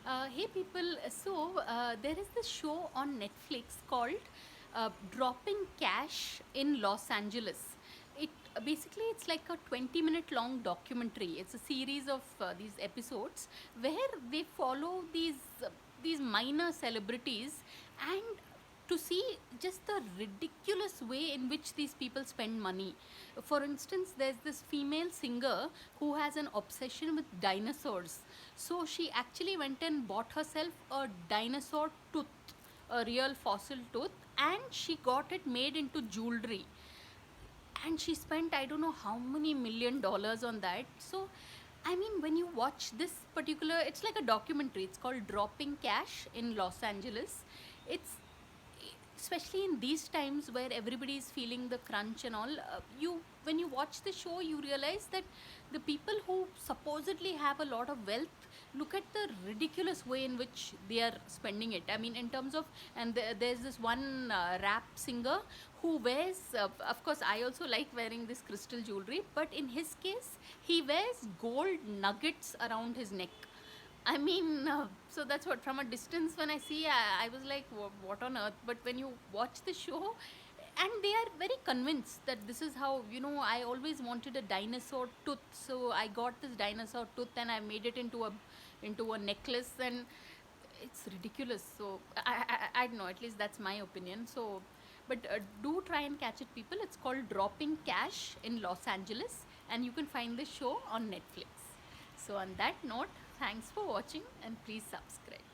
Hey people, there is this show on Netflix called Dropping Cash in Los Angeles. It it's like a 20-minute long documentary. It's a series of these episodes where they follow these minor celebrities and to see just the ridiculous way in which these people spend money. For instance, there's this female singer who has an obsession with dinosaurs. So she actually went and bought herself a dinosaur tooth, a real fossil tooth, and she got it made into jewelry. And she spent I don't know how many $1 million on that. So I mean, when you watch this particular, it's like a documentary. It's called Dropping Cash in Los Angeles. It's especially in these times where everybody is feeling the crunch and all. You when you watch the show, you realize that the people who supposedly have a lot of wealth, look at the ridiculous way in which they are spending it. I mean, in terms of, and there's this one rap singer who wears, of course I also like wearing this crystal jewelry, but in his case he wears gold nuggets around his neck. I mean, so that's what, from a distance when I see, I was like, what on earth? But when you watch the show, and they are very convinced that this is how, I always wanted a dinosaur tooth. So I got this dinosaur tooth and I made it into a necklace, and it's ridiculous. So I don't know, at least that's my opinion. So, but do try and catch it, people. It's called Dropping Cash in Los Angeles, and you can find the show on Netflix. So, on that note, thanks for watching and please subscribe.